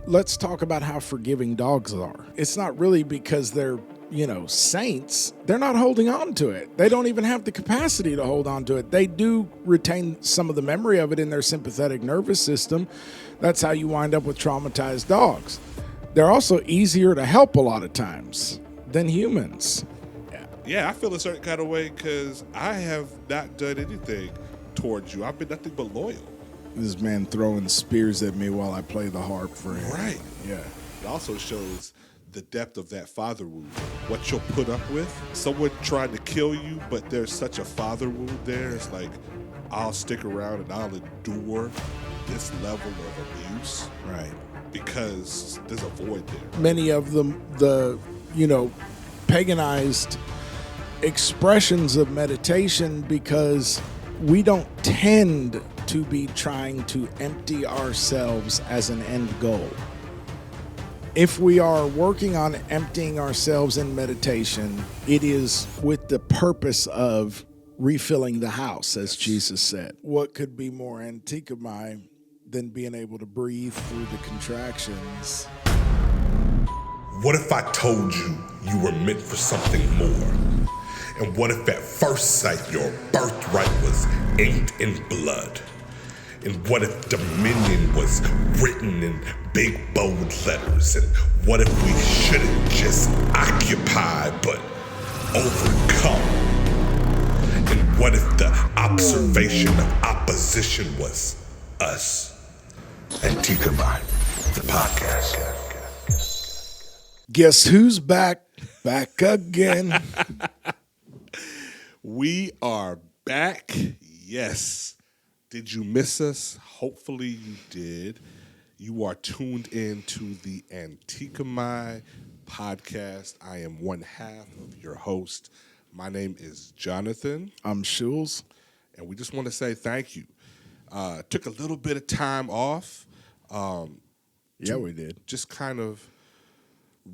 let's talk about how forgiving dogs are. It's not really because they're, saints. They're not holding on to it. They don't even have the capacity to hold on to it. They do retain some of the memory of it in their sympathetic nervous system. That's how you wind up with traumatized dogs. They're also easier to help a lot of times than humans. Yeah, I feel a certain kind of way because I have not done anything towards you. I've been nothing but loyal. This man throwing spears at me while I play the harp for him. Right. Yeah. It also shows the depth of that father wound, what you'll put up with. Someone tried to kill you, but there's such a father wound there. It's like, I'll stick around and I'll endure this level of abuse. Right. Because there's a void there. Many of them, paganized expressions of meditation because we don't tend to be trying to empty ourselves as an end goal. If we are working on emptying ourselves in meditation, it is with the purpose of refilling the house, as Jesus said. What could be more antikemi than being able to breathe through the contractions? What if I told you you were meant for something more? And what if at first sight your birthright was inked in blood? And what if dominion was written in big bold letters? And what if we shouldn't just occupy but overcome? And what if the observation of opposition was us? Antikemi, the podcast. Guess who's back? Back again. We are back. Yes. Did you miss us? Hopefully you did. You are tuned in to the Antikemi podcast. I am one half of your host. My name is Jonathan. I'm Schulz. And we just want to say thank you. Took a little bit of time off. We did. Just kind of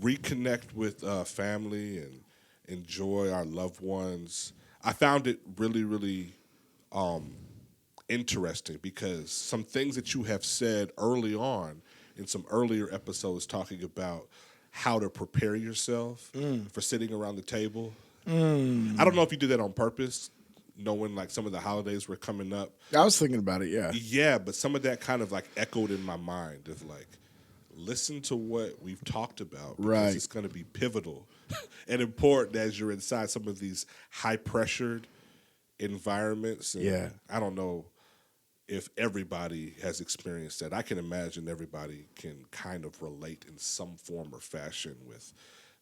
reconnect with family and enjoy our loved ones. I found it really, really interesting because some things that you have said early on in some earlier episodes talking about how to prepare yourself for sitting around the table. I don't know if you did that on purpose, knowing like some of the holidays were coming up. I was thinking about it, yeah. Yeah, but some of that kind of like echoed in my mind of like, listen to what we've talked about because right. It's going to be pivotal and important as you're inside some of these high-pressured environments. And yeah. I don't know if everybody has experienced that. I can imagine everybody can kind of relate in some form or fashion with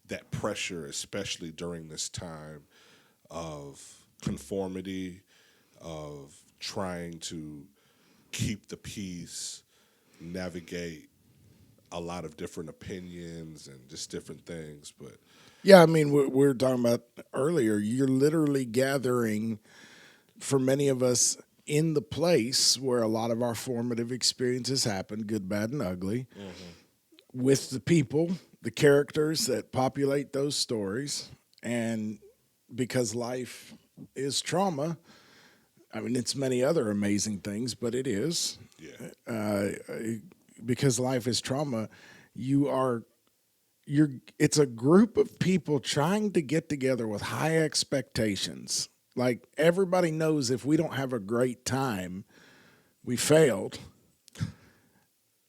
that pressure, especially during this time of conformity, of trying to keep the peace, navigate a lot of different opinions and just different things. But yeah, I mean, we were talking about earlier, you're literally gathering, for many of us, in the place where a lot of our formative experiences happen, good, bad, and ugly, with the people, the characters that populate those stories. And because life is trauma, I mean, it's many other amazing things, but it is. yeah. Because life is trauma, it's a group of people trying to get together with high expectations. Like, everybody knows if we don't have a great time, we failed.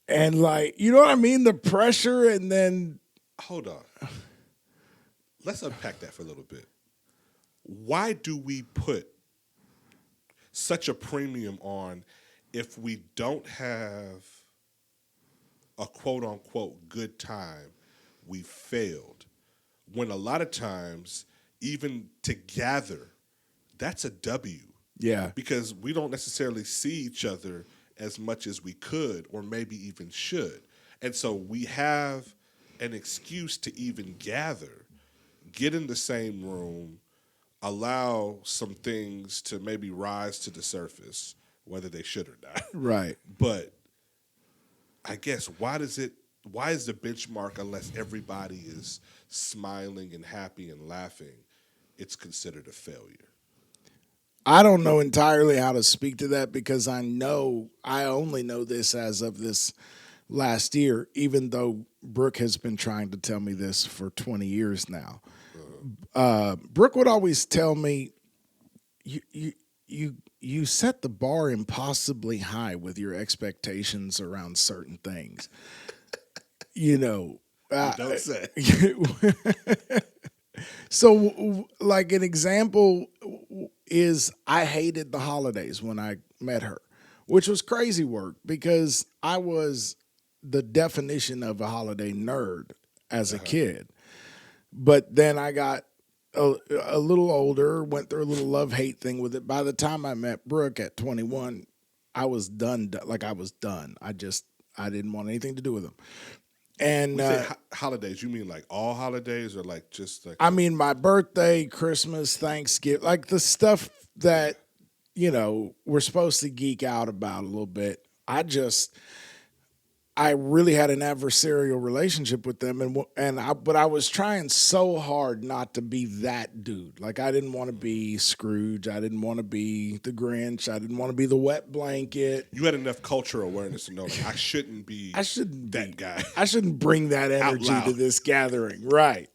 And like, you know what I mean? The pressure, and then... Hold on. Let's unpack that for a little bit. Why do we put such a premium on if we don't have a quote-unquote good time, we failed? When a lot of times, even to gather, that's a W. Yeah. Because we don't necessarily see each other as much as we could or maybe even should. And so we have an excuse to even gather, get in the same room, allow some things to maybe rise to the surface, whether they should or not. Right. But I guess why is the benchmark, unless everybody is smiling and happy and laughing, it's considered a failure? I don't know entirely how to speak to that because I only know this as of this last year, even though Brooke has been trying to tell me this for 20 years now. Brooke would always tell me, you set the bar impossibly high with your expectations around certain things. You know, Don't say. So, like an example is I hated the holidays when I met her, which was crazy work because I was the definition of a holiday nerd as a kid. But then I got a little older, went through a little love-hate thing with it. By the time I met Brooke at 21, I was done. Like I was done. I didn't want anything to do with them. And When you say holidays, you mean like all holidays or like just like? I mean, my birthday, Christmas, Thanksgiving, like the stuff that, we're supposed to geek out about a little bit. I really had an adversarial relationship with them, but I was trying so hard not to be that dude. Like I didn't want to be Scrooge, I didn't want to be the Grinch, I didn't want to be the wet blanket. You had enough cultural awareness to know that I shouldn't be that guy. I shouldn't bring that energy to this gathering, right?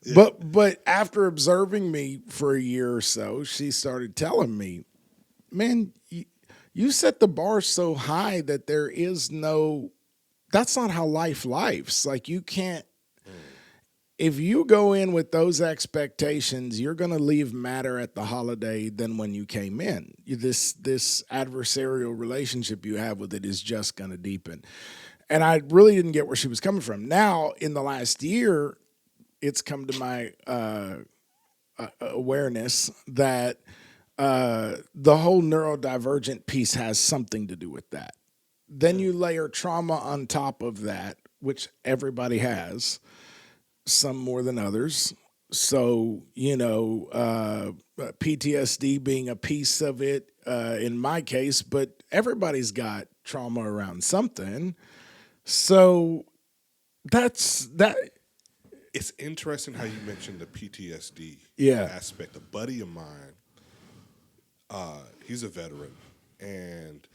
Yeah. But after observing me for a year or so, she started telling me, man, you set the bar so high that that's not how life's. Like you can't, if you go in with those expectations, you're going to leave madder at the holiday than when you came in. This adversarial relationship you have with it is just going to deepen. And I really didn't get where she was coming from. Now, in the last year, it's come to my awareness that the whole neurodivergent piece has something to do with that. Then you layer trauma on top of that, which everybody has, some more than others. So, PTSD being a piece of it in my case, but everybody's got trauma around something. So that's that. It's interesting how you mentioned the PTSD aspect. A buddy of mine, he's a veteran, and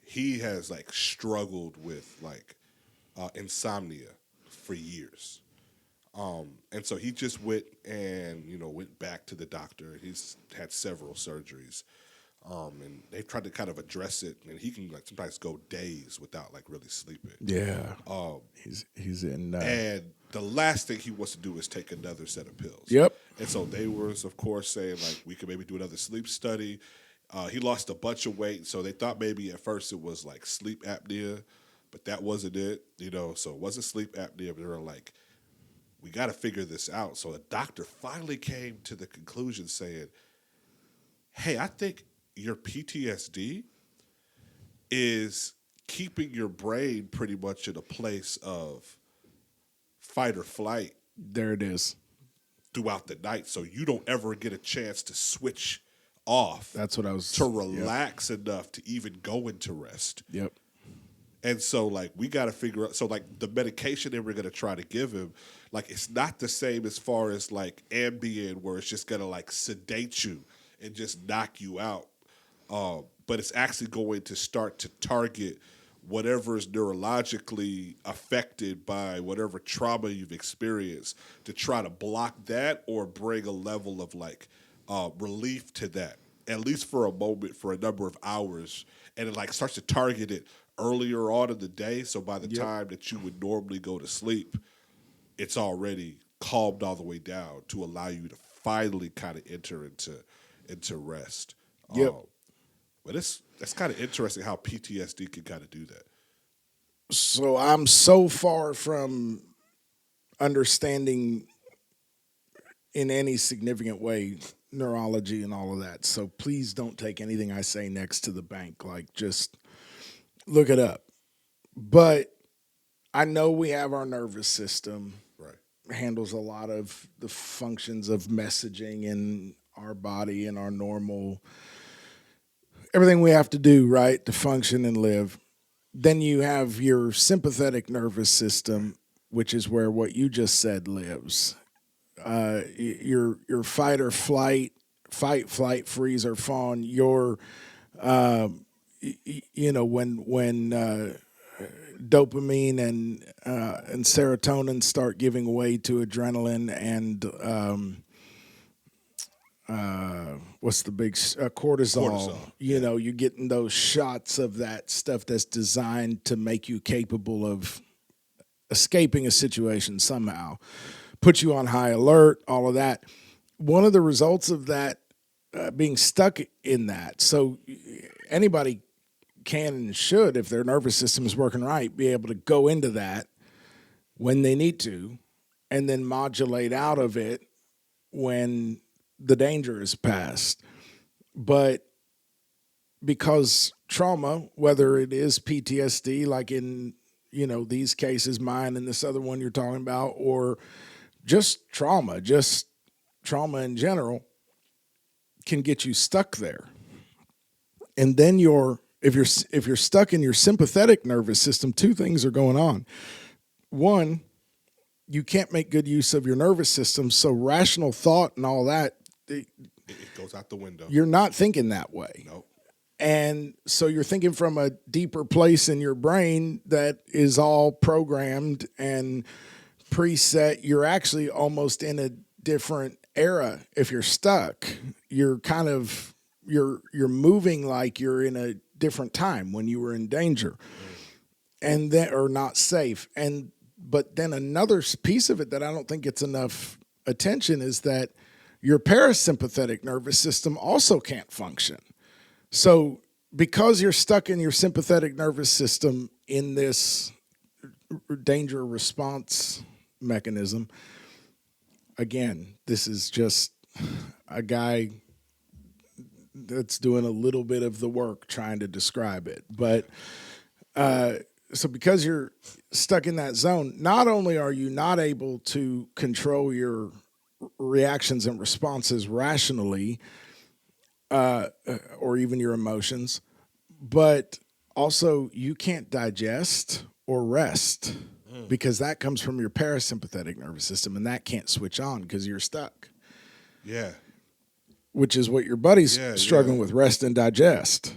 he has like struggled with like insomnia for years. And so he just went back to the doctor. He's had several surgeries. And they've tried to kind of address it, and he can like sometimes go days without like really sleeping. Yeah. He's in and the last thing he wants to do is take another set of pills. Yep. And so they were, of course, saying like we could maybe do another sleep study. He lost a bunch of weight, so they thought maybe at first it was like sleep apnea, but that wasn't it, so it wasn't sleep apnea, but they were like, we got to figure this out. So the doctor finally came to the conclusion saying, hey, I think your PTSD is keeping your brain pretty much in a place of fight or flight. There it is. Throughout the night, so you don't ever get a chance to switch off. That's what I was to relax enough to even go into rest. Yep. And so, like, we got to figure out. So, like, the medication that we're going to try to give him, like, it's not the same as far as like Ambien, where it's just going to like sedate you and just knock you out. But it's actually going to start to target whatever is neurologically affected by whatever trauma you've experienced to try to block that or bring a level of like relief to that, at least for a moment, for a number of hours. And it like starts to target it earlier on in the day. So by the time that you would normally go to sleep, it's already calmed all the way down to allow you to finally kind of enter into rest. Yep. But that's kind of interesting how PTSD can kind of do that. So I'm so far from understanding in any significant way neurology and all of that. So please don't take anything I say next to the bank. Like, just look it up. But I know we have our nervous system. Right. Handles a lot of the functions of messaging in our body and our normal, everything we have to do, right, to function and live. Then you have your sympathetic nervous system, which is where what you just said lives. Your fight or flight, flight, freeze, or fawn. Your, when dopamine and serotonin start giving way to adrenaline and what's the big cortisol. You know, you're getting those shots of that stuff that's designed to make you capable of escaping a situation somehow, put you on high alert, all of that. One of the results of that being stuck in that, so anybody can and should, if their nervous system is working right, be able to go into that when they need to and then modulate out of it when the danger is past. But because trauma, whether it is PTSD, like in, you know, these cases, mine and this other one you're talking about, or just trauma in general, can get you stuck there. And then if you're stuck in your sympathetic nervous system, two things are going on. One, you can't make good use of your nervous system, so rational thought and all that, it goes out the window. You're not thinking that way. No. And so you're thinking from a deeper place in your brain that is all programmed and preset. You're actually almost in a different era. If you're stuck, you're kind of you're moving like you're in a different time when you were in danger, and then or not safe. But then another piece of it that I don't think gets enough attention is that your parasympathetic nervous system also can't function. So because you're stuck in your sympathetic nervous system in this danger response mechanism, again, this is just a guy that's doing a little bit of the work trying to describe it. But so because you're stuck in that zone, not only are you not able to control your reactions and responses rationally, or even your emotions, but also you can't digest or rest because that comes from your parasympathetic nervous system, and that can't switch on because you're stuck. Yeah. Which is what your buddy's struggling with, rest and digest.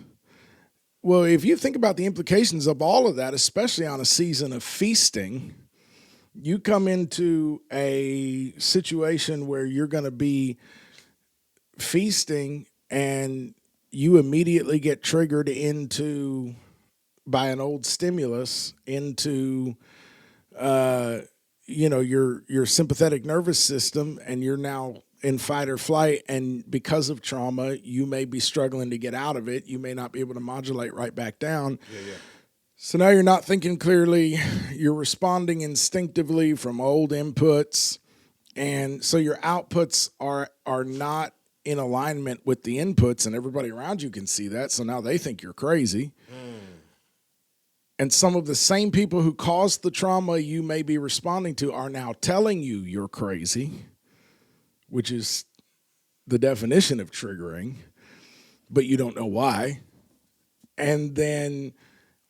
Well, if you think about the implications of all of that, especially on a season of feasting, you come into a situation where you're going to be feasting and you immediately get triggered into, by an old stimulus, into your sympathetic nervous system, and you're now in fight or flight, and because of trauma, you may be struggling to get out of it. You may not be able to modulate right back down. Yeah. So now you're not thinking clearly. You're responding instinctively from old inputs, and so your outputs are not in alignment with the inputs, and everybody around you can see that. So now they think you're crazy. And some of the same people who caused the trauma you may be responding to are now telling you you're crazy, which is the definition of triggering, but you don't know why. And then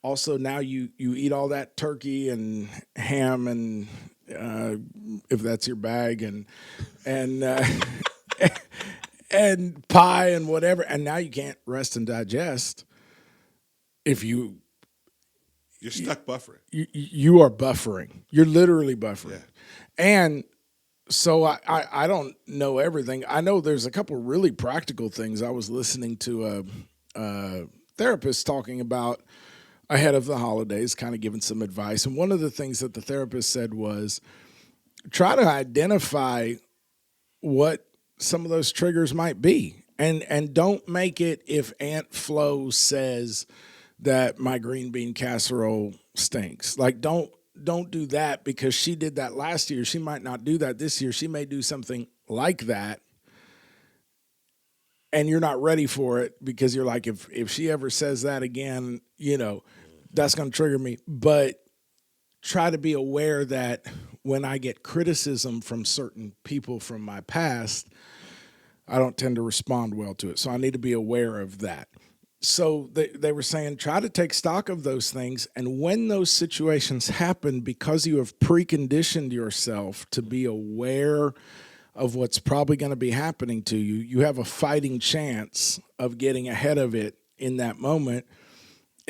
also now you eat all that turkey and ham and if that's your bag and and pie and whatever, and now you can't rest and digest. If you're stuck buffering. You are buffering. You're literally buffering. Yeah. And so I don't know everything. I know there's a couple really practical things. I was listening to a therapist talking about ahead of the holidays, kind of giving some advice. And one of the things that the therapist said was try to identify what some of those triggers might be. And don't make it if Aunt Flo says that my green bean casserole stinks. Like, don't do that because she did that last year. She might not do that this year. She may do something like that, and you're not ready for it because you're like, if she ever says that again, that's going to trigger me. But try to be aware that when I get criticism from certain people from my past, I don't tend to respond well to it. So I need to be aware of that. So they were saying, try to take stock of those things. And when those situations happen, because you have preconditioned yourself to be aware of what's probably going to be happening to you, you have a fighting chance of getting ahead of it in that moment.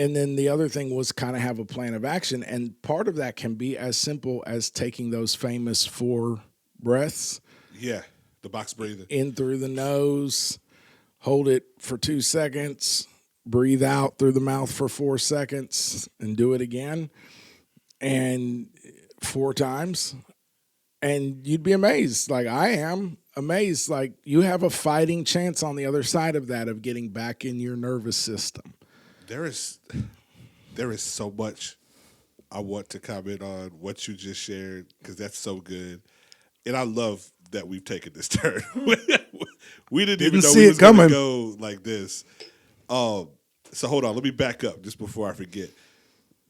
And then the other thing was kind of have a plan of action. And part of that can be as simple as taking those famous 4 breaths. Yeah, the box breathing. In through the nose, hold it for 2 seconds, breathe out through the mouth for 4 seconds, and do it again. And 4 times. And you'd be amazed. Like I am amazed. Like you have a fighting chance on the other side of that of getting back in your nervous system. There is so much I want to comment on what you just shared because that's so good, and I love that we've taken this turn. We didn't even know see we it was going to coming. go like this. So hold on, let me back up just before I forget,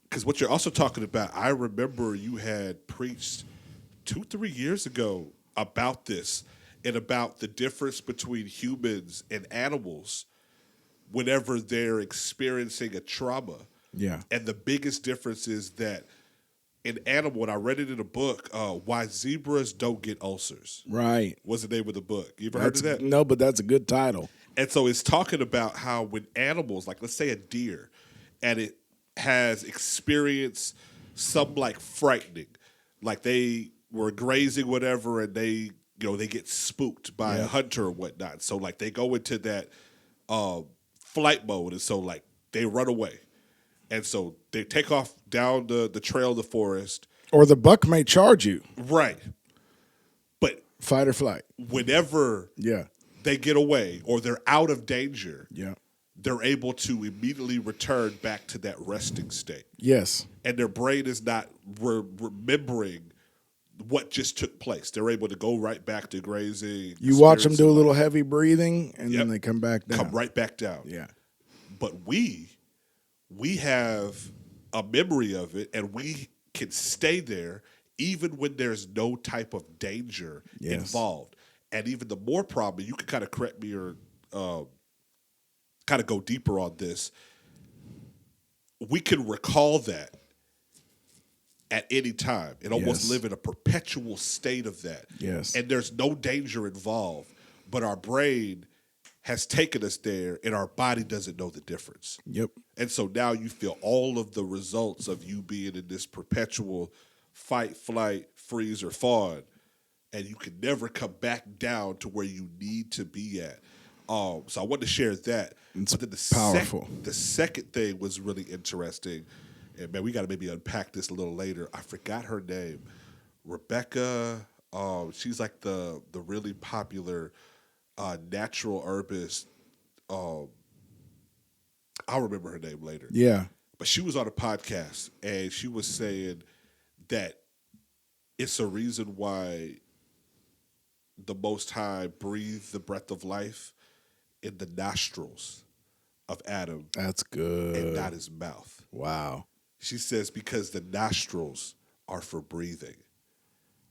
because what you're also talking about, I remember you had preached 2-3 years ago about this and about the difference between humans and animals whenever they're experiencing a trauma. Yeah. And the biggest difference is that in animal, and I read it in a book, Why Zebras Don't Get Ulcers. Right. Was the name of the book. You ever heard of that? No, but that's a good title. And so it's talking about how when animals, like let's say a deer, and it has experienced some like frightening, like they were grazing whatever and they get spooked by a hunter or whatnot. So like they go into that flight mode, and so like they run away. And so they take off down the trail of the forest. Or the buck may charge you. Right. But Fight or flight. whenever they get away or they're out of danger, they're able to immediately return back to that resting state. Yes. And their brain is not remembering what just took place. They're able to go right back to grazing. You watch them do a little heavy breathing, and then they come back down. Come right back down. Yeah. But we have a memory of it, and we can stay there even when there's no type of danger involved. And even the more problem, you can kind of correct me or kind of go deeper on this, we can recall that at any time and almost live in a perpetual state of that. Yes. And there's no danger involved, but our brain has taken us there and our body doesn't know the difference. Yep. And so now you feel all of the results of you being in this perpetual fight, flight, freeze, or fawn, and you can never come back down to where you need to be at. So I wanted to share that. It's but then powerful. The second thing was really interesting. And man, we got to maybe unpack this a little later. I forgot her name. Rebecca. She's like the really popular natural herbist. I'll remember her name later. Yeah. But she was on a podcast and she was saying that it's a reason why the Most High breathed the breath of life in the nostrils of Adam. That's good. And not his mouth. Wow. She says because the nostrils are for breathing.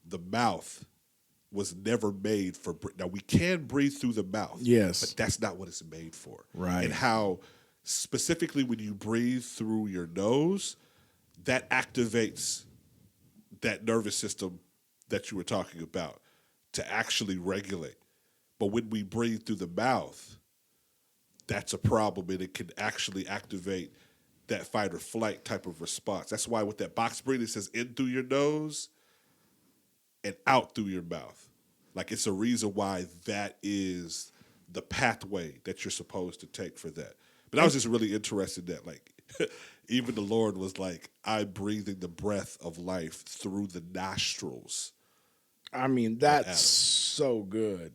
The mouth was never made for now we can breathe through the mouth. Yes. But that's not what it's made for. Right. And how specifically when you breathe through your nose, that activates that nervous system that you were talking about to actually regulate. But when we breathe through the mouth, that's a problem, and it can actually activate that fight or flight type of response. That's why with that box breathing, it says in through your nose and out through your mouth. Like it's a reason why that is the pathway that you're supposed to take for that. But I was just really interested that like even the Lord was like, I'm breathing the breath of life through the nostrils. I mean, that's so good.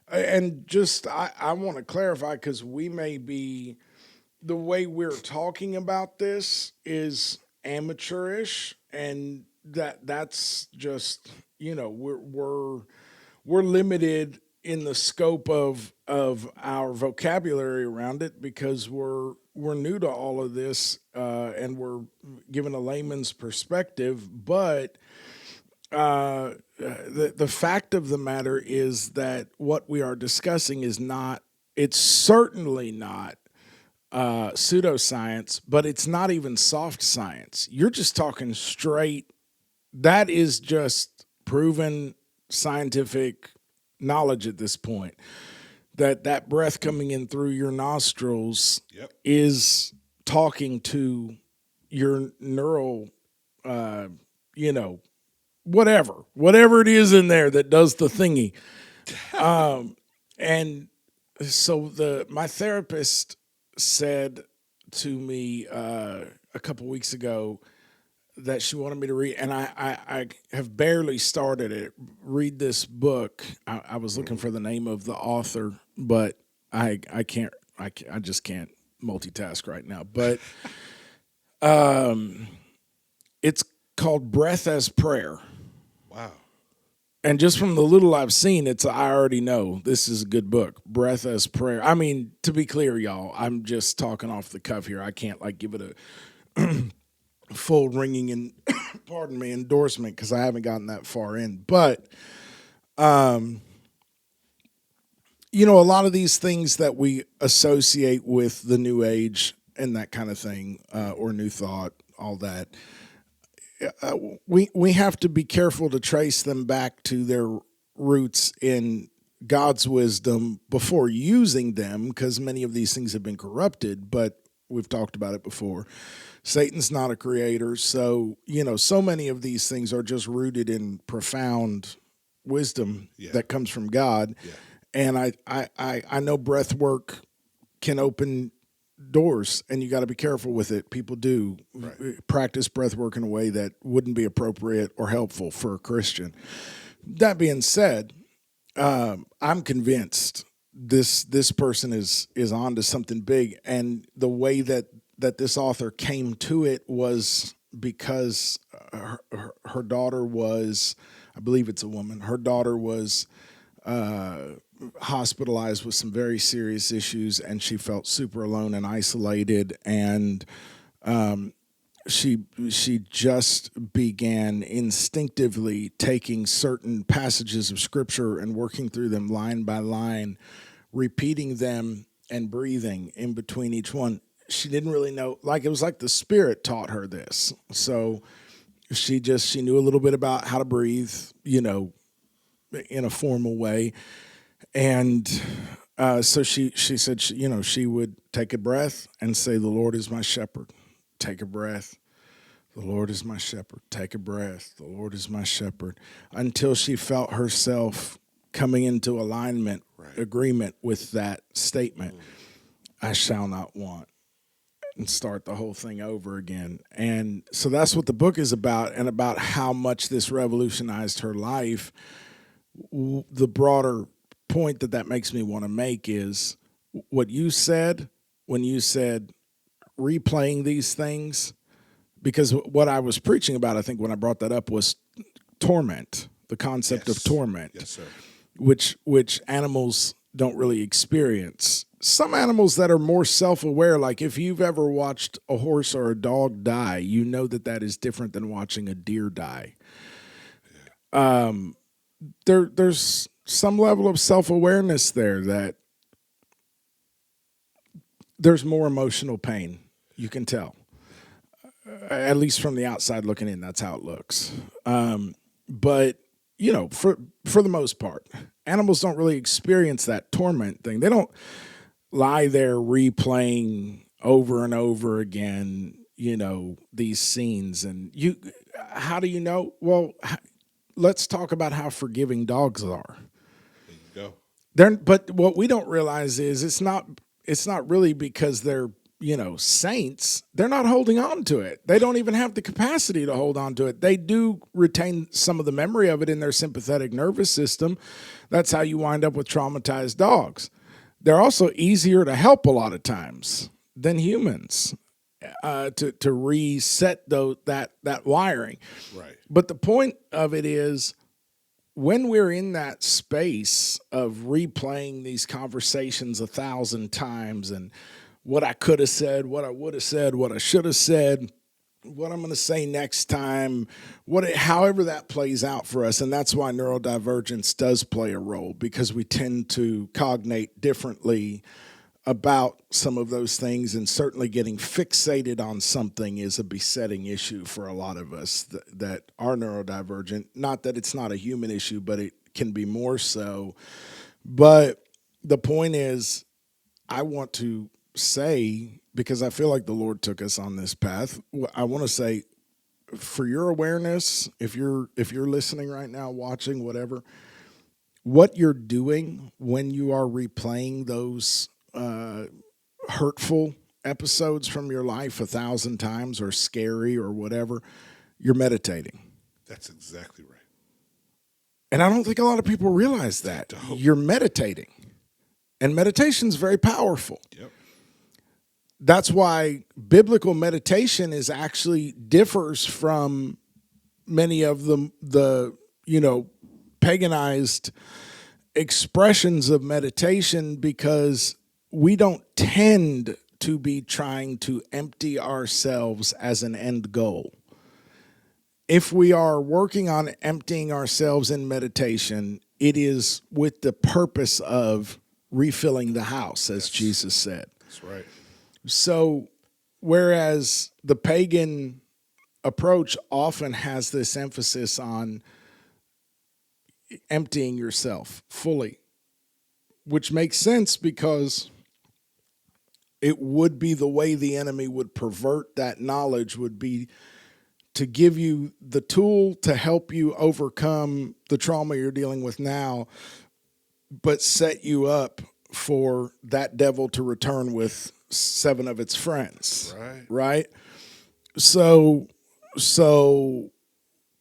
And just, I want to clarify because we may be, the way we're talking about this is amateurish, and that's just, we're limited in the scope of our vocabulary around it because we're new to all of this, and we're given a layman's perspective. But the fact of the matter is that what we are discussing is not, it's certainly not pseudoscience, but it's not even soft science. You're just talking straight. That is just proven scientific knowledge at this point. That breath coming in through your nostrils is talking to your neural, whatever it is in there that does the thingy. And so my therapist said to me a couple weeks ago that she wanted me to read, and I have barely started it. Read this book. I was looking for the name of the author, but I just can't multitask right now. But it's called Breath as Prayer. Wow. And just from the little I've seen, I already know this is a good book. Breath as Prayer. I mean, to be clear, y'all, I'm just talking off the cuff here. I can't give it a full ringing and endorsement because I haven't gotten that far in. But a lot of these things that we associate with the New Age and that kind of thing, or New Thought, all that, we have to be careful to trace them back to their roots in God's wisdom before using them, because many of these things have been corrupted. But we've talked about it before. Satan's not a creator, so so many of these things are just rooted in profound wisdom that comes from God. Yeah. And I know breath work can open doors, and you got to be careful with it. People do practice breath work in a way that wouldn't be appropriate or helpful for a Christian. That being said, I'm convinced this person is on to something big, and the way that this author came to it was because her daughter was, I believe it's a woman, her daughter was hospitalized with some very serious issues, and she felt super alone and isolated, and she just began instinctively taking certain passages of scripture and working through them line by line, repeating them and breathing in between each one. She didn't really know, it was like the Spirit taught her this. So she knew a little bit about how to breathe, in a formal way. And so she said, she would take a breath and say, "The Lord is my shepherd." Take a breath. "The Lord is my shepherd." Take a breath. "The Lord is my shepherd." Until she felt herself coming into alignment, agreement with that statement. I shall not want. And start the whole thing over again. And so that's what the book is about, and about how much this revolutionized her life. The broader point that makes me want to make is what you said when you said replaying these things, because what I was preaching about, I think when I brought that up, was torment, the concept of torment, yes, sir. which animals don't really experience. Some animals that are more self-aware, like if you've ever watched a horse or a dog die, you know that is different than watching a deer die. There's some level of self-awareness there that there's more emotional pain. You can tell. At least from the outside looking in, that's how it looks. But, for the most part, animals don't really experience that torment thing. They don't lie there replaying over and over again, these scenes. And how do you know? Well, let's talk about how forgiving dogs are. There you go. But what we don't realize is it's not really because they're, saints. They're not holding on to it. They don't even have the capacity to hold on to it. They do retain some of the memory of it in their sympathetic nervous system. That's how you wind up with traumatized dogs. They're also easier to help a lot of times than humans to reset that wiring. Right. But the point of it is, when we're in that space of replaying these conversations 1,000 times, and what I could have said, what I would have said, what I should have said, what I'm going to say next time, however that plays out for us. And that's why neurodivergence does play a role, because we tend to cognate differently about some of those things, and certainly getting fixated on something is a besetting issue for a lot of us that are neurodivergent. Not that it's not a human issue, but it can be more so. But the point is, I want to say, because I feel like the Lord took us on this path. I want to say, for your awareness, if you're listening right now, watching, whatever, what you're doing when you are replaying those hurtful episodes from your life 1,000 times, or scary or whatever, you're meditating. That's exactly right. And I don't think a lot of people realize that. You're meditating. And meditation's very powerful. Yep. That's why biblical meditation is actually differs from many of the paganized expressions of meditation, because we don't tend to be trying to empty ourselves as an end goal. If we are working on emptying ourselves in meditation, it is with the purpose of refilling the house, as Jesus said. That's right. So, whereas the pagan approach often has this emphasis on emptying yourself fully, which makes sense because it would be the way the enemy would pervert that knowledge, would be to give you the tool to help you overcome the trauma you're dealing with now, but set you up for that devil to return with 7 of its friends. Right? So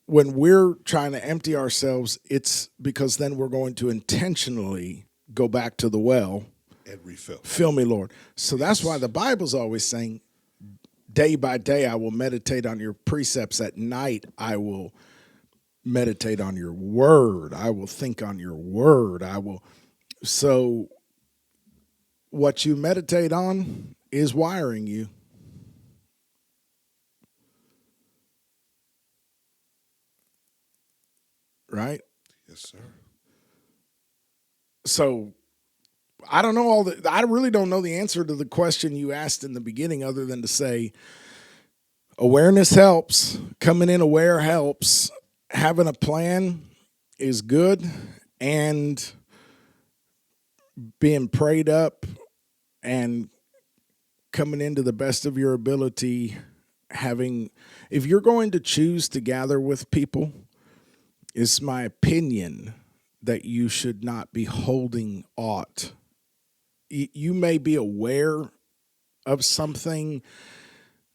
when we're trying to empty ourselves, it's because then we're going to intentionally go back to the well and refill. Fill me, Lord. So that's why the Bible's always saying, day by day I will meditate on your precepts. At night I will meditate on your word. I will think on your word. So what you meditate on is wiring you. Right? Yes, sir. So I don't know I really don't know the answer to the question you asked in the beginning, other than to say awareness helps. Coming in aware helps. Having a plan is good, and being prayed up and coming into the best of your ability, if you're going to choose to gather with people, it's my opinion that you should not be holding aught. You may be aware of something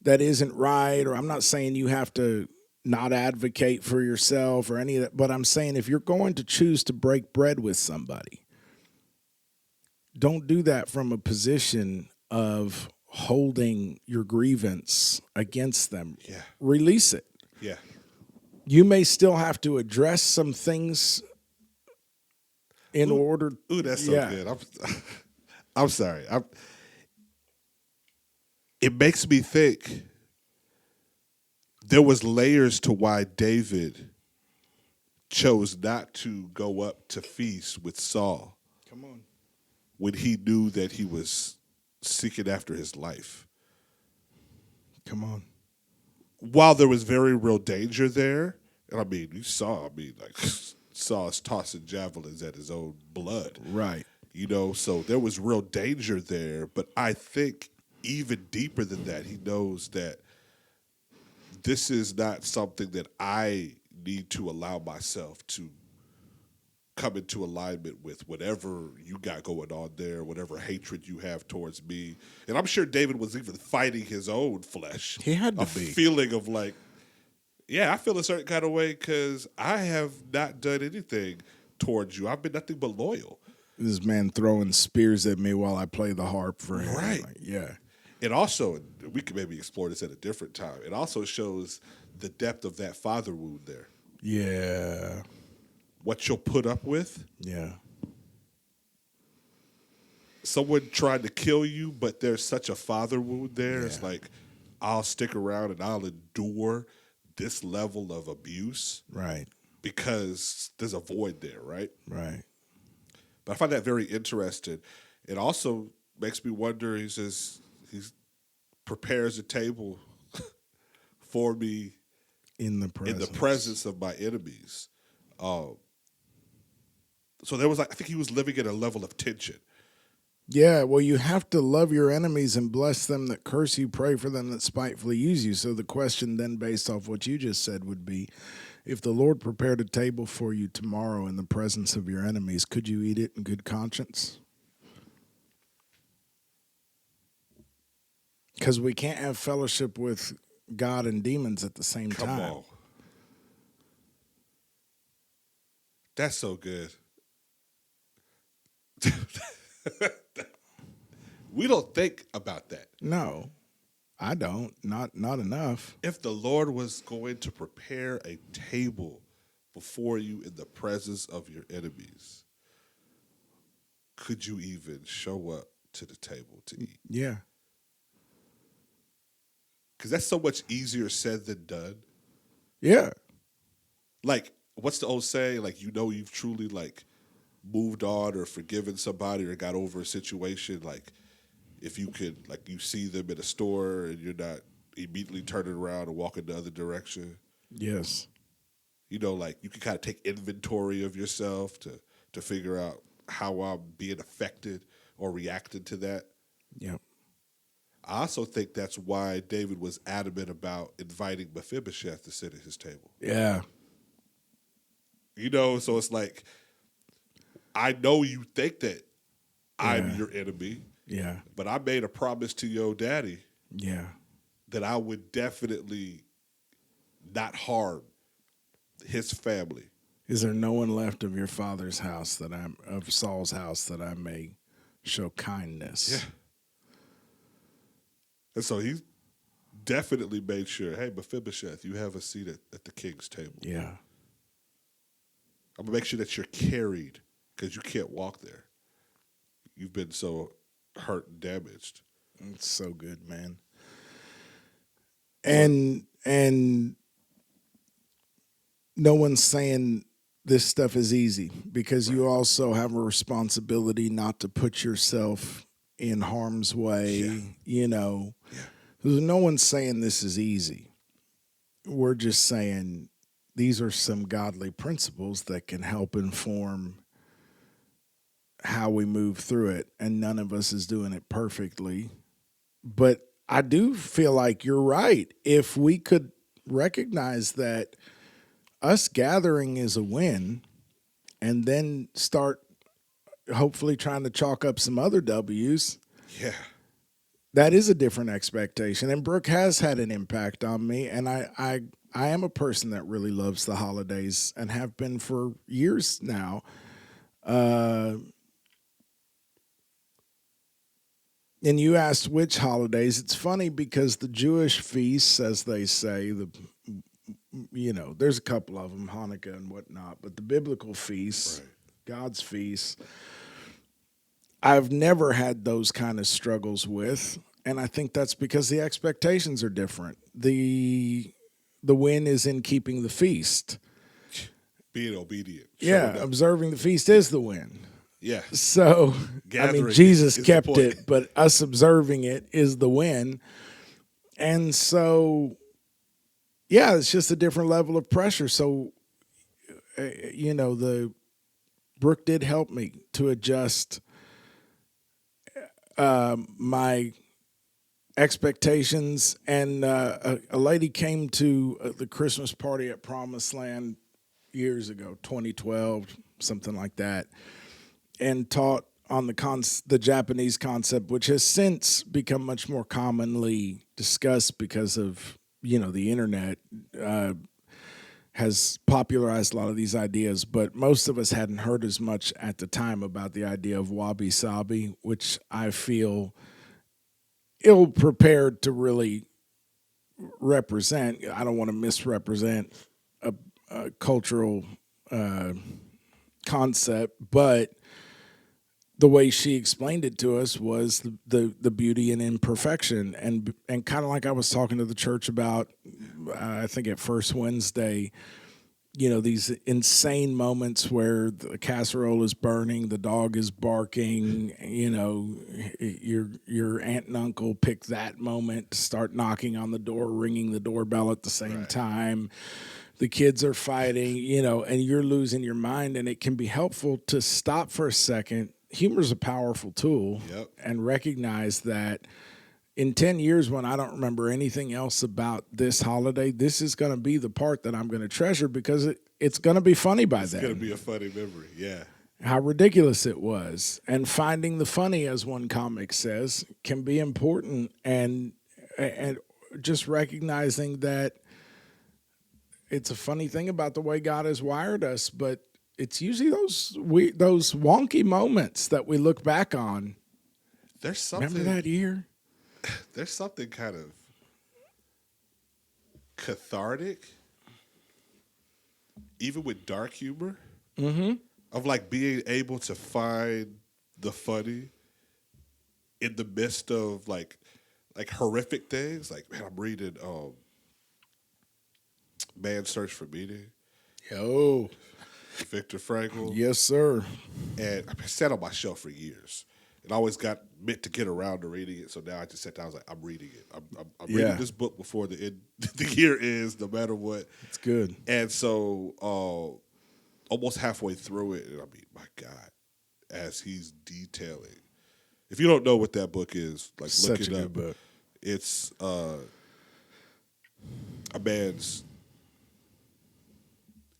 that isn't right, or I'm not saying you have to not advocate for yourself or any of that, but I'm saying if you're going to choose to break bread with somebody, don't do that from a position of holding your grievance against them. Yeah. Release it. Yeah. You may still have to address some things in order. Ooh, that's so good. I'm sorry. It makes me think there was layers to why David chose not to go up to feast with Saul. Come on. When he knew that he was seeking after his life. Come on. While there was very real danger there, and I mean, you saw, Saul us tossing javelins at his own blood. Right. So there was real danger there, but I think even deeper than that, he knows that this is not something that I need to allow myself to come into alignment with. Whatever you got going on there, whatever hatred you have towards me. And I'm sure David was even fighting his own flesh. He had to be. Feeling of I feel a certain kind of way because I have not done anything towards you. I've been nothing but loyal. This man throwing spears at me while I play the harp for him. Right. Yeah. It also, we could maybe explore this at a different time, it also shows the depth of that father wound there. Yeah. What you'll put up with. Yeah. Someone tried to kill you, but there's such a father wound there. Yeah. It's I'll stick around and I'll endure this level of abuse. Right. Because there's a void there, right? Right. But I find that very interesting. It also makes me wonder, he prepares a table for me in the presence of my enemies. So there was I think he was living at a level of tension. Yeah, well, you have to love your enemies and bless them that curse you, pray for them that spitefully use you. So the question then, based off what you just said, would be, if the Lord prepared a table for you tomorrow in the presence of your enemies, could you eat it in good conscience? Because we can't have fellowship with God and demons at the same time. Come on. That's so good. We don't think about that. No, I don't. Not enough. If the Lord was going to prepare a table before you in the presence of your enemies, could you even show up to the table to eat? Yeah. Because that's so much easier said than done. Yeah. Like, what's the old saying? Like, you've truly, like, moved on or forgiven somebody or got over a situation. Like, if you could, like, you see them in a store and you're not immediately turning around and walking the other direction. Yes. Like, you can kind of take inventory of yourself to figure out how I'm being affected or reacting to that. Yep. I also think that's why David was adamant about inviting Mephibosheth to sit at his table. Yeah. So it's like, I know you think that I'm your enemy. Yeah. But I made a promise to your daddy. Yeah. That I would definitely not harm his family. Is there no one left of your father's house of Saul's house that I may show kindness? Yeah. And so he definitely made sure, hey, Mephibosheth, you have a seat at the king's table. Yeah. I'm going to make sure that you're carried because you can't walk there. You've been so hurt and damaged. It's so good, man. And no one's saying this stuff is easy because you also have a responsibility not to put yourself in harm's way, Yeah. No one's saying this is easy. We're just saying these are some godly principles that can help inform how we move through it, and none of us is doing it perfectly. But I do feel like you're right. If we could recognize that us gathering is a win and then start hopefully trying to chalk up some other W's. Yeah. That is a different expectation. And Brooke has had an impact on me. And I am a person that really loves the holidays and have been for years now. And you asked which holidays. It's funny because the Jewish feasts, as they say, there's a couple of them, Hanukkah and whatnot, but the biblical feasts, right. God's feasts, I've never had those kind of struggles with, and I think that's because the expectations are different. The win is in keeping the feast. Being obedient. Yeah, observing the feast is the win. Yeah. So, Gathering Jesus kept it, but us observing it is the win. And so, yeah, it's just a different level of pressure. So, Brooke did help me to adjust my expectations. And a lady came to the Christmas party at Promised Land years ago, 2012, something like that, and taught on the Japanese concept, which has since become much more commonly discussed because of, the internet has popularized a lot of these ideas, but most of us hadn't heard as much at the time about the idea of Wabi-Sabi, which I feel ill-prepared to really represent. I don't want to misrepresent a cultural concept, but the way she explained it to us was the beauty and imperfection, and kind of like I was talking to the church about, I think at First Wednesday, these insane moments where the casserole is burning, the dog is barking, your aunt and uncle pick that moment to start knocking on the door, ringing the doorbell at the same time. The kids are fighting, and you're losing your mind, and it can be helpful to stop for a second humor's a powerful tool. Yep. And recognize that in 10 years, when I don't remember anything else about this holiday, this is going to be the part that I'm going to treasure because it's going to be funny by then. It's going to be a funny memory, yeah. How ridiculous it was. And finding the funny, as one comic says, can be important. And just recognizing that it's a funny thing about the way God has wired us, but it's usually those wonky moments that we look back on. There's something. Remember that year? There's something kind of cathartic, even with dark humor, of like being able to find the funny in the midst of like horrific things. Like, man, I'm reading Man's Search for Meaning. Yo. Viktor Frankl. Yes, sir. And I've sat on my shelf for years. And I always got meant to get around to reading it. So now I just sat down. I was like, I'm reading it. I'm reading this book before the year ends, no matter what. It's good. And so almost halfway through it, and I mean, my God, as he's detailing. If you don't know what that book is, like, look it up. Such a good book. It's a man's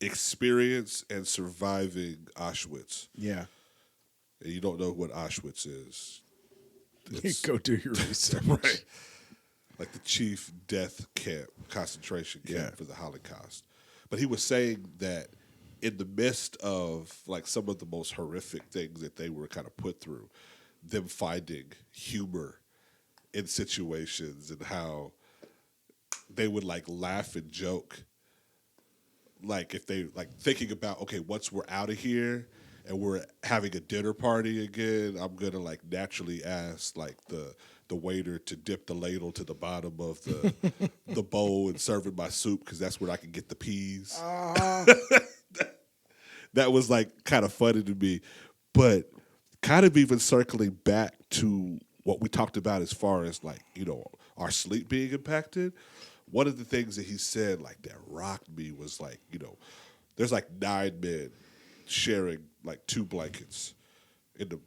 experience and surviving Auschwitz. Yeah. And you don't know what Auschwitz is. Go do your research. Right. Like the chief death camp, concentration camp for the Holocaust. But he was saying that in the midst of like some of the most horrific things that they were kind of put through, them finding humor in situations and how they would like laugh and joke. Like if they like thinking about, okay, once we're out of here and we're having a dinner party again, I'm gonna like naturally ask like the waiter to dip the ladle to the bottom of the bowl and serve it my soup because that's where I can get the peas. That was like kind of funny to me, but kind of even circling back to what we talked about as far as like, you know, our sleep being impacted. One of the things that he said like that rocked me was like, you know, there's like 9 men sharing like 2 blankets in the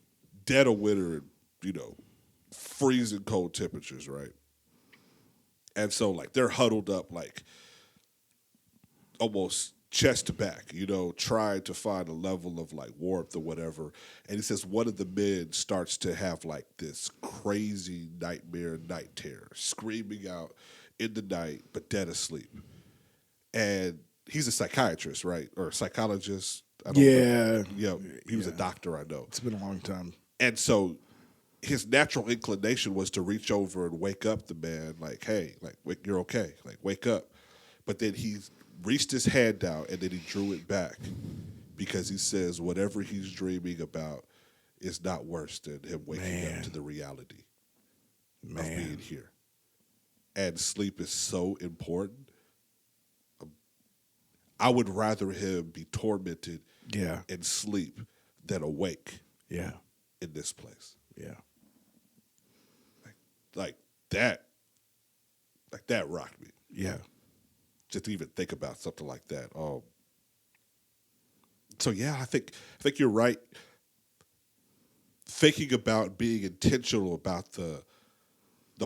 dead of winter and, you know, freezing cold temperatures, right? And so like they're huddled up like almost chest to back, you know, trying to find a level of like warmth or whatever. And he says one of the men starts to have like this crazy nightmare night terror, screaming out in the night, but dead asleep. And he's a psychiatrist, right? Or a psychologist. I don't know. Yeah, he was a doctor, I know. It's been a long time. And so his natural inclination was to reach over and wake up the man, like, hey, like, you're okay, like, wake up. But then he reached his hand out and then he drew it back because he says whatever he's dreaming about is not worse than him waking up to the reality of being here. And sleep is so important. I would rather him be tormented in sleep than awake in this place. Yeah. Like that rocked me. Yeah. Just to even think about something like that. So yeah, I think you're right. Thinking about being intentional about the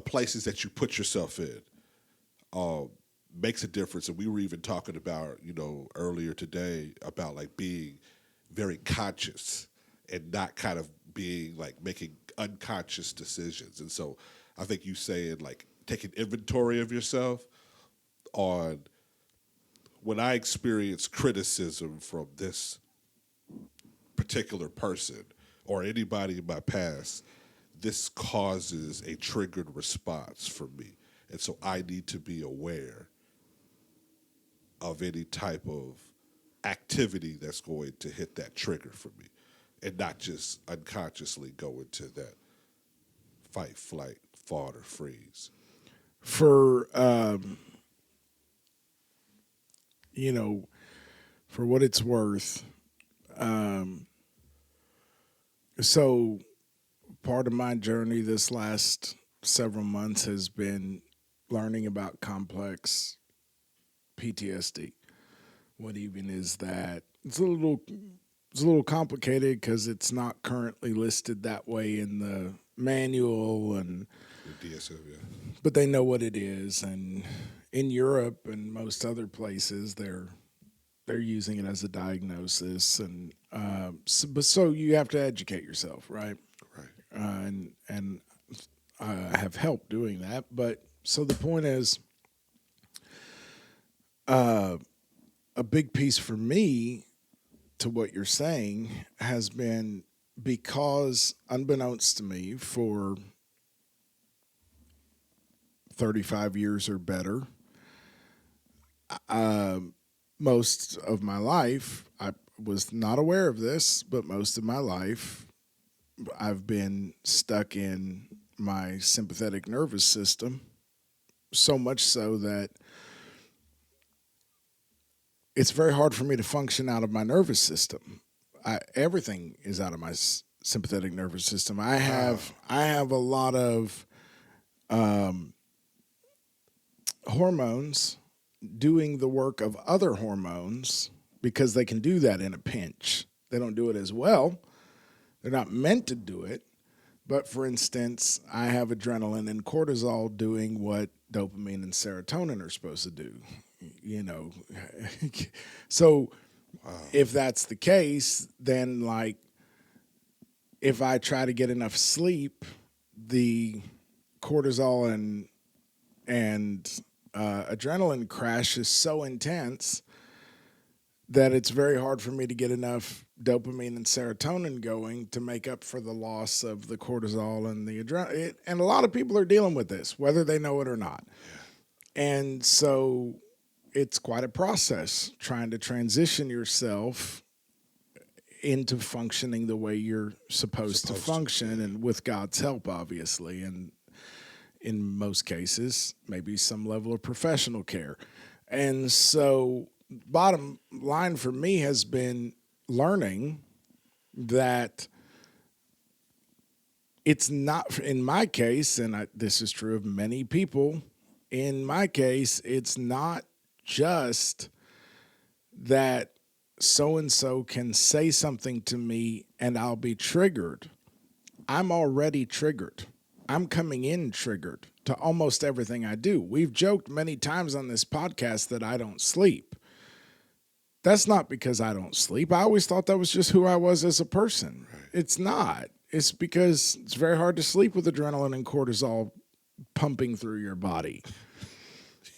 places that you put yourself in makes a difference. And we were even talking about, you know, earlier today about like being very conscious and not kind of being like making unconscious decisions. And so I think you saying like taking inventory of yourself on when I experience criticism from this particular person or anybody in my past, this causes a triggered response for me. And so I need to be aware of any type of activity that's going to hit that trigger for me and not just unconsciously go into that fight, flight, fawn, or freeze. For, you know, for what it's worth, so part of my journey this last several months has been learning about complex PTSD. What even is that? It's it's a little complicated because it's not currently listed that way in the manual, and The DSM, yeah. but they know what it is. And in Europe and most other places, they're using it as a diagnosis, and so you have to educate yourself, right? Right. And I have help doing that. But so the point is, a big piece for me to what you're saying has been because, unbeknownst to me, for 35 years or better, most of my life, I was not aware of this, but most of my life, I've been stuck in my sympathetic nervous system, so much so that it's very hard for me to function out of my nervous system. Everything is out of my sympathetic nervous system. I have a lot of hormones doing the work of other hormones because they can do that in a pinch. They don't do it as well. They're not meant to do it. But for instance, I have adrenaline and cortisol doing what dopamine and serotonin are supposed to do. You know, so if that's the case, then like if I try to get enough sleep, the cortisol and adrenaline crash is so intense that it's very hard for me to get enough dopamine and serotonin going to make up for the loss of the cortisol and the adrenaline. And a lot of people are dealing with this, whether they know it or not. And so it's quite a process trying to transition yourself into functioning the way you're supposed to function, and with God's help, obviously, and in most cases, maybe some level of professional care. And so bottom line for me has been learning that it's not, in my case, and this is true of many people, in my case, it's not just that so-and-so can say something to me and I'll be triggered. I'm already triggered. I'm coming in triggered to almost everything I do. We've joked many times on this podcast that I don't sleep. That's not because I don't sleep. I always thought that was just who I was as a person. Right. It's not. It's because it's very hard to sleep with adrenaline and cortisol pumping through your body.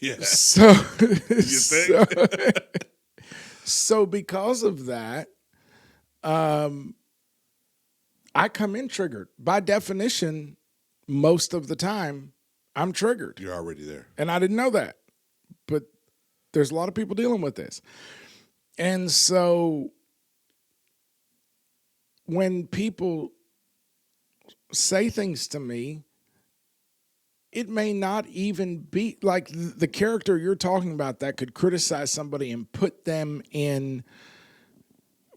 Yeah. So, you think? so because of that, I come in triggered. By definition, most of the time, I'm triggered. You're already there. And I didn't know that. But there's a lot of people dealing with this. And so when people say things to me, it may not even be like the character you're talking about that could criticize somebody and put them in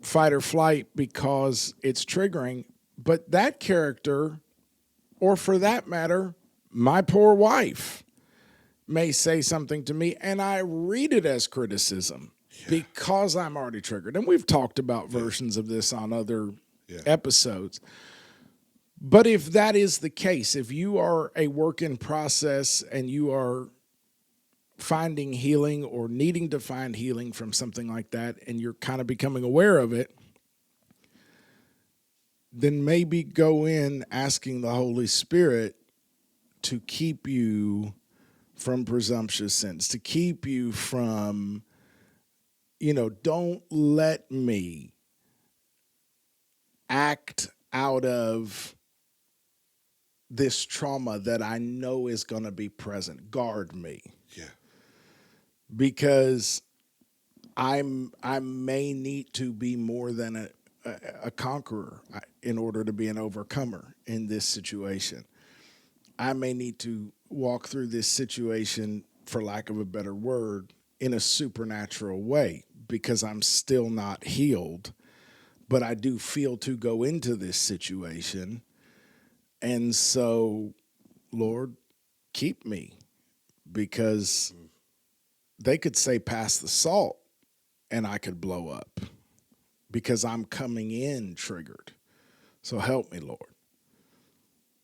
fight or flight because it's triggering. But that character, or for that matter, my poor wife, may say something to me and I read it as criticism because I'm already triggered. And we've talked about versions of this on other episodes. But if that is the case, if you are a work in process and you are finding healing or needing to find healing from something like that, and you're kind of becoming aware of it, then maybe go in asking the Holy Spirit to keep you from presumptuous sins, to keep you from, don't let me act out of this trauma that I know is going to be present. Guard me. Yeah. Because I may need to be more than a conqueror in order to be an overcomer in this situation. I may need to walk through this situation, for lack of a better word, in a supernatural way because I'm still not healed, but I do feel to go into this situation. And so, Lord, keep me, because they could say pass the salt and I could blow up. because I'm coming in triggered. So help me, Lord.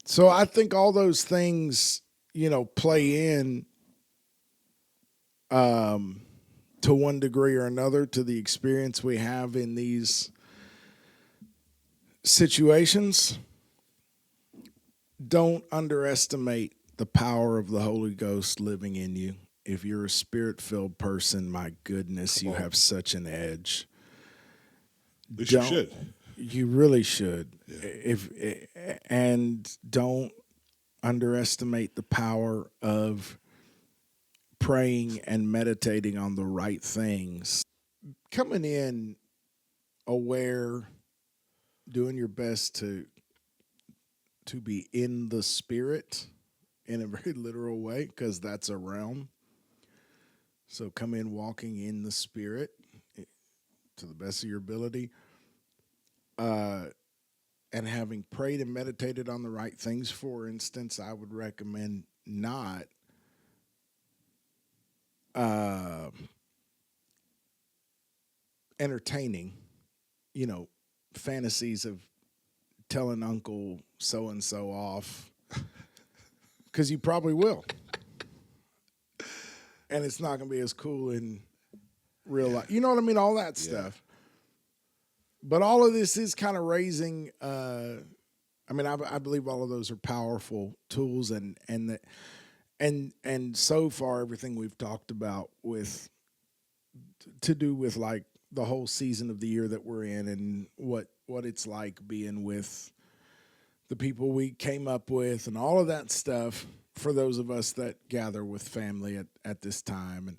So I think all those things, play in to one degree or another to the experience we have in these situations. Don't underestimate the power of the Holy Ghost living in you. If you're a spirit-filled person, my goodness, you have such an edge. At least you should. You really should. Yeah. And don't underestimate the power of praying and meditating on the right things. Coming in aware, doing your best to be in the spirit in a very literal way, because that's a realm. So come in walking in the spirit to the best of your ability, and having prayed and meditated on the right things. For instance, I would recommend not entertaining, fantasies of telling Uncle so-and-so off, because you probably will. And it's not going to be as cool in real life. You know what I mean? All that stuff. But all of this is kind of raising, I believe all of those are powerful tools, and so far everything we've talked about with to do with like the whole season of the year that we're in, and what it's like being with the people we came up with, and all of that stuff for those of us that gather with family at this time. And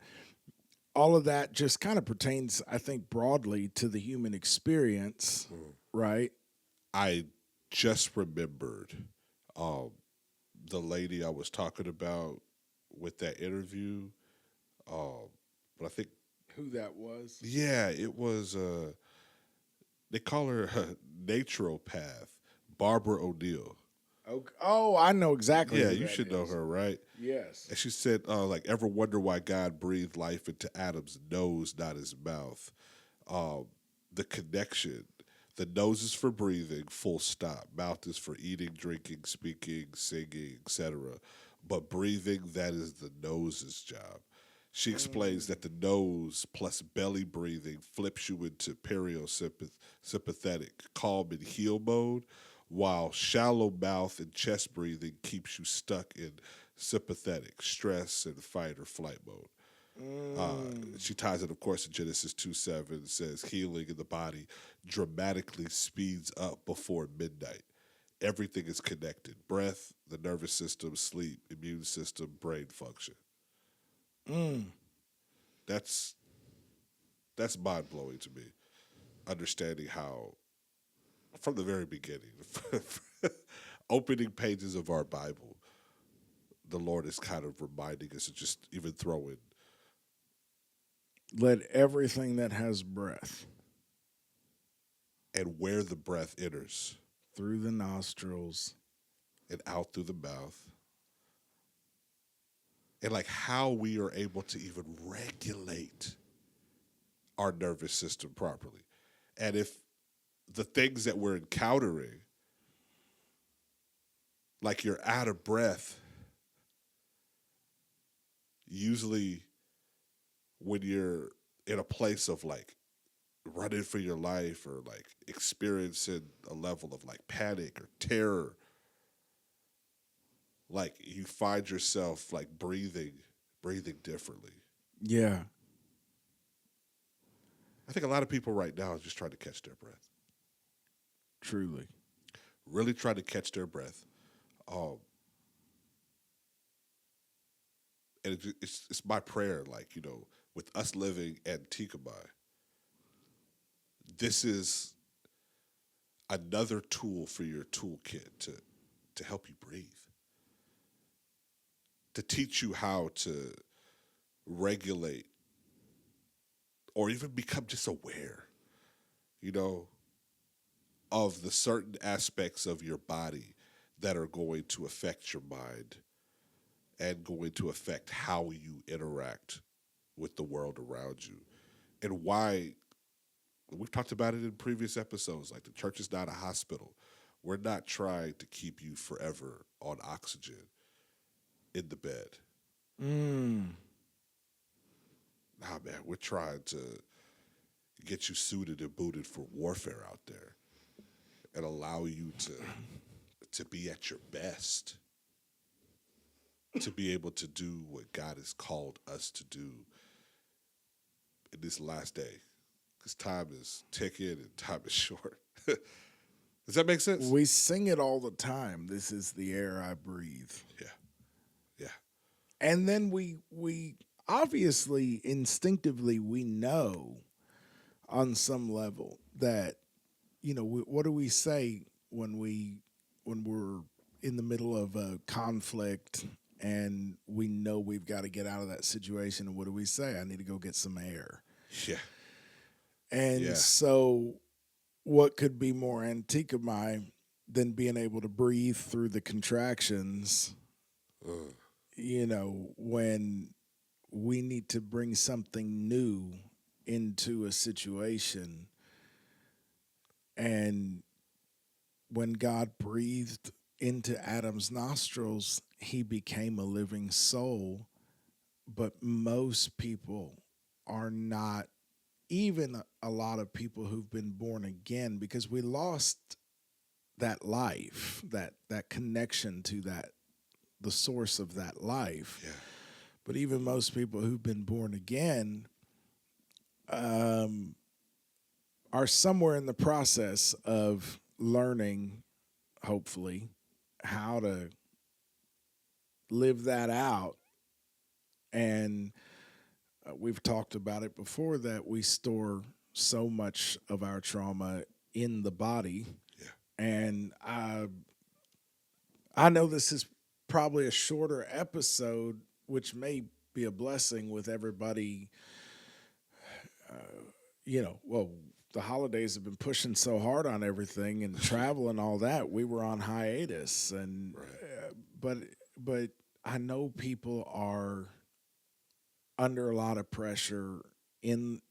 all of that just kind of pertains, I think, broadly to the human experience, right? I just remembered the lady I was talking about with that interview. But I think Who that was? Yeah, it was. They call her naturopath, Barbara O'Neill. Okay. Oh, I know exactly. Yeah, who you that should know is. her, right? Yes. And she said, ever wonder why God breathed life into Adam's nose, not his mouth? The connection. The nose is for breathing, full stop. Mouth is for eating, drinking, speaking, singing, etc. But breathing, that is the nose's job. She explains that the nose plus belly breathing flips you into parasympathetic, calm and heal mode, while shallow mouth and chest breathing keeps you stuck in sympathetic, stress and fight or flight mode. She ties it, of course, to Genesis 2:7. Says healing in the body dramatically speeds up before midnight. Everything is connected: breath, the nervous system, sleep, immune system, brain function. That's mind blowing to me. Understanding how, from the very beginning, opening pages of our Bible, the Lord is kind of reminding us to just even throw in. Let everything that has breath And where the breath enters through the nostrils and out through the mouth, and like how we are able to even regulate our nervous system properly. And if the things that we're encountering, like you're out of breath, usually when you're in a place of like running for your life or like experiencing a level of like panic or terror, like you find yourself like breathing differently. Yeah. I think a lot of people right now are just trying to catch their breath. Truly. Really trying to catch their breath. And it's my prayer, like, with us living at Antikemi, this is another tool for your toolkit to help you breathe, to teach you how to regulate or even become just aware, of the certain aspects of your body that are going to affect your mind and going to affect how you interact with the world around you, and why we've talked about it in previous episodes. Like, the church is not a hospital. We're not trying to keep you forever on oxygen in the bed. Nah, man, we're trying to get you suited and booted for warfare out there and allow you to be at your best, to be able to do what God has called us to do in this last day. Because time is ticking and time is short. Does that make sense? We sing it all the time. This is the air I breathe. Yeah. Yeah. And then we obviously instinctively we know on some level that, you know, what do we say when we're in the middle of a conflict and we know we've got to get out of that situation? And what do we say? I need to go get some air. Yeah. And so what could be more Antikemi than being able to breathe through the contractions, you know, when we need to bring something new into a situation. And when God breathed into Adam's nostrils, he became a living soul. But most people are not, even a lot of people who've been born again, because we lost that life, that connection to that, the source of that life. Yeah. But even most people who've been born again are somewhere in the process of learning, hopefully, how to live that out. And we've talked about it before that we store so much of our trauma in the body. Yeah. And I know this is probably a shorter episode, which may be a blessing with everybody. You know, well, the holidays have been pushing so hard on everything and travel and all that. We were on hiatus, and but I know people are under a lot of pressure in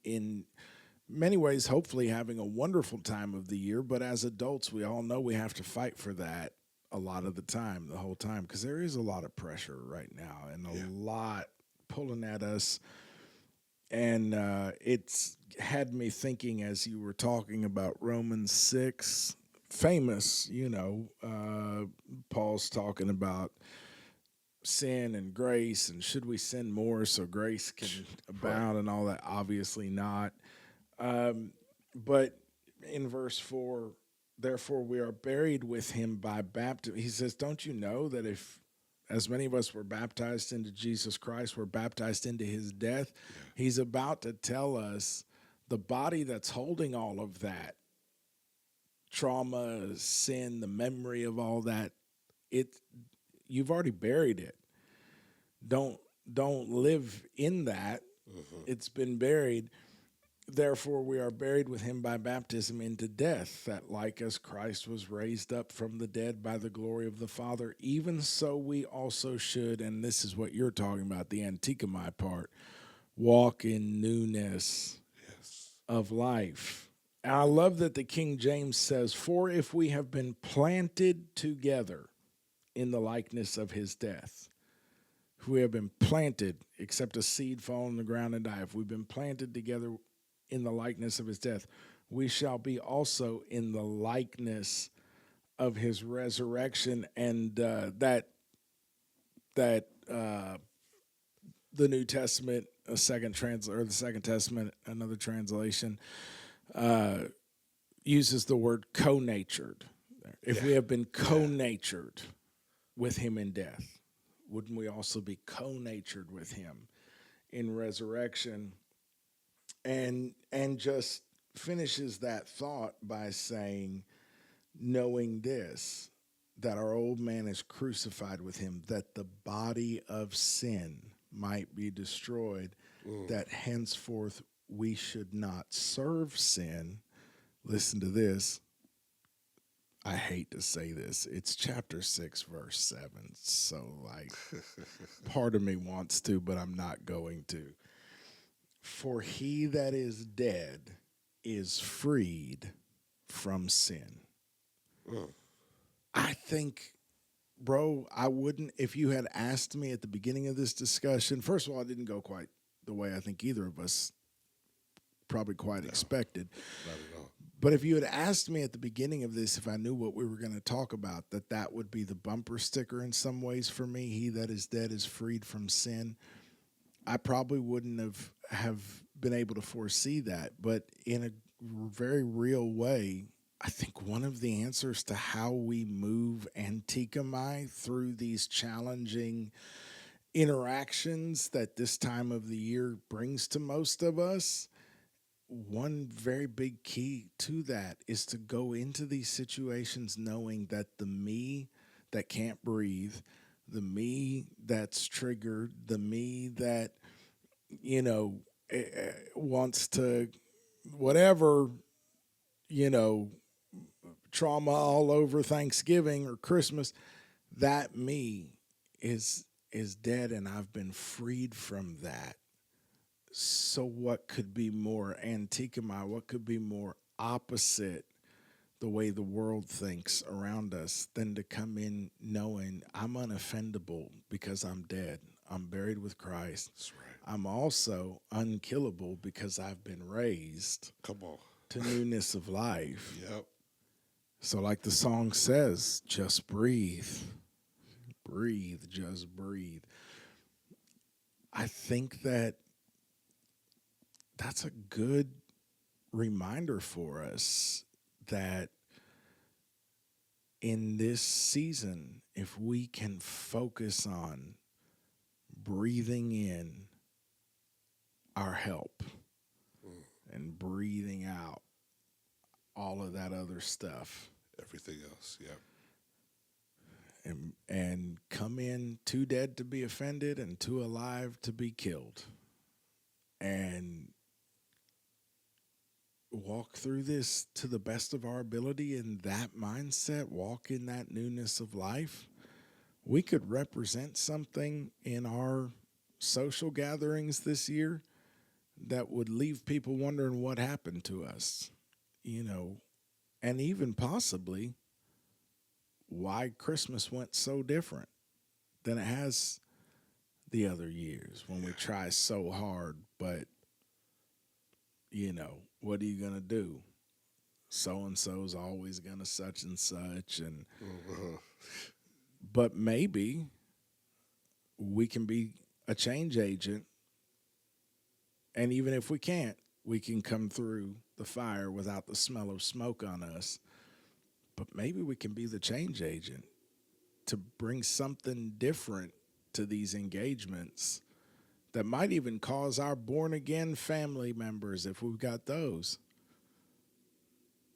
many ways, hopefully having a wonderful time of the year. But as adults, we all know we have to fight for that a lot of the time, the whole time, because there is a lot of pressure right now and a lot pulling at us. And it's had me thinking, as you were talking about Romans 6, famous, you know, Paul's talking about sin and grace, and should we sin more so grace can abound and all that? Obviously not. But in verse 4, therefore we are buried with him by baptism. He says, don't you know that if as many of us were baptized into Jesus Christ, we're baptized into his death? He's about to tell us the body that's holding all of that trauma, sin, the memory of all that, you've already buried it. Don't live in that. It's been buried. Therefore, we are buried with him by baptism into death, that like as Christ was raised up from the dead by the glory of the Father, even so we also should, and this is what you're talking about, the Antikemi part, walk in newness of life. And I love that the King James says, for if we have been planted together in the likeness of his death, if we have been planted, except a seed fall on the ground and die, if we've been planted together in the likeness of his death, we shall be also in the likeness of his resurrection. And that the New Testament, the Second Testament, another translation, uses the word co-natured. If we have been co-natured with him in death, wouldn't we also be co-natured with him in resurrection? And just finishes that thought by saying, knowing this, that our old man is crucified with him, that the body of sin might be destroyed, that henceforth we should not serve sin. Listen to this. I hate to say this. It's chapter 6, verse 7. So, like, part of me wants to, but I'm not going to. For he that is dead is freed from sin. I think, bro, I wouldn't, if you had asked me at the beginning of this discussion, first of all, it didn't go quite the way I think either of us probably quite expected. Not at all. But if you had asked me at the beginning of this, if I knew what we were going to talk about, that would be the bumper sticker in some ways for me, he that is dead is freed from sin, I probably wouldn't have been able to foresee that. But in a very real way, I think one of the answers to how we move Antikemi through these challenging interactions that this time of the year brings to most of us, one very big key to that is to go into these situations knowing that the me that can't breathe, the me that's triggered, the me that, wants to whatever, trauma all over Thanksgiving or Christmas, that me is dead, and I've been freed from that. So what could be more Antikemi? What could be more opposite the way the world thinks around us than to come in knowing I'm unoffendable because I'm dead. I'm buried with Christ. That's right. I'm also unkillable because I've been raised Come on. to newness of life. Yep. So like the song says, just breathe. Breathe, just breathe. I think that's a good reminder for us that in this season, if we can focus on breathing in our help and breathing out all of that other stuff. Everything else, yep. And come in too dead to be offended and too alive to be killed. And walk through this to the best of our ability in that mindset, walk in that newness of life. We could represent something in our social gatherings this year that would leave people wondering what happened to us, and even possibly why Christmas went so different than it has the other years when we try so hard, but what are you going to do? So-and-so's always going to such and such. And but maybe we can be a change agent. And even if we can't, we can come through the fire without the smell of smoke on us. But maybe we can be the change agent to bring something different to these engagements that might even cause our born-again family members, if we've got those,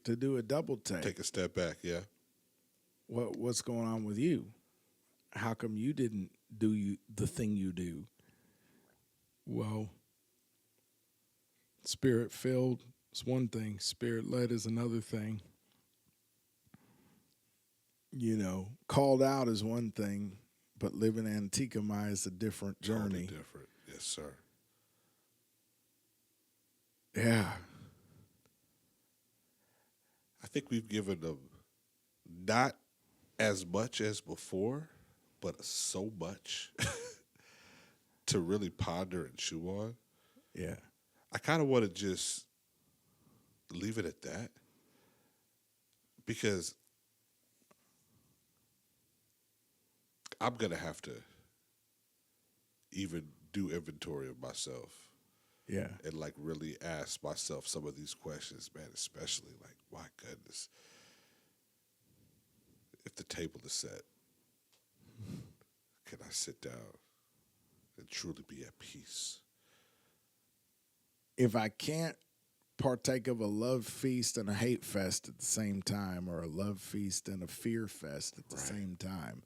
to do a double take. Take a step back, yeah. What's going on with you? How come you didn't do the thing you do? Well, spirit-filled is one thing. Spirit-led is another thing. Called out is one thing, but living Antikemi is a different journey. Totally different. Yes, sir. Yeah. I think we've given them not as much as before, but so much to really ponder and chew on. Yeah. I kind of want to just leave it at that because I'm going to have to even do inventory of myself. Yeah. And really ask myself some of these questions, man, especially my goodness, if the table is set, can I sit down and truly be at peace? If I can't partake of a love feast and a hate fest at the same time, or a love feast and a fear fest at the same time,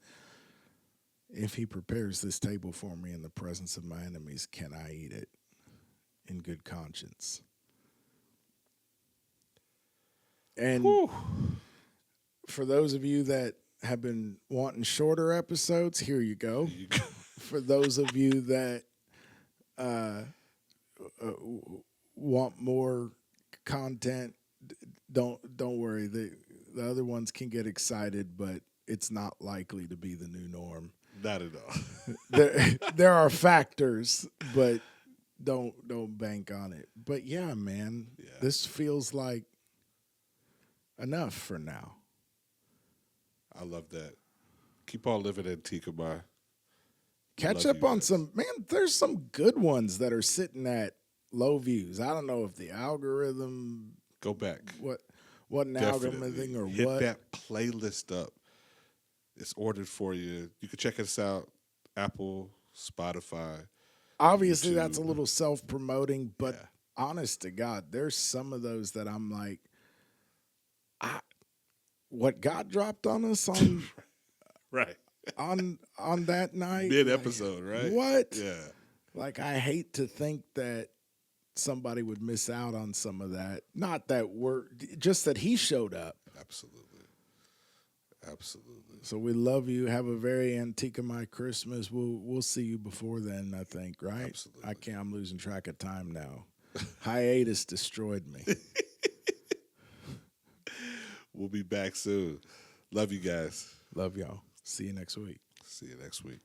if he prepares this table for me in the presence of my enemies, can I eat it in good conscience? And for those of you that have been wanting shorter episodes, here you go. For those of you that want more content, don't worry. The other ones can get excited, but it's not likely to be the new norm. Not at all. There are factors, but don't bank on it. But yeah, man, this feels like enough for now. I love that. Keep on living Antikemi. Catch Love up you on guys. some, man, there's some good ones that are sitting at low views. I don't know if the algorithm, Go back. what an algorithm Definitely. thing or Hit what. that playlist up. It's ordered for you. You can check us out. Apple, Spotify. Obviously, YouTube. that's a little self-promoting, but Yeah. honest to God, there's some of those that I'm like, what God dropped on us on Right. on that night, Mid episode, right? What? Yeah. Like, I hate to think that somebody would miss out on some of that. Not that just that he showed up. Absolutely. Absolutely. So we love you. Have a very Antikemi Christmas. We'll see you before then, I think, right? Absolutely. I'm losing track of time now. Hiatus destroyed me. We'll be back soon. Love you guys. Love y'all. See you next week. See you next week.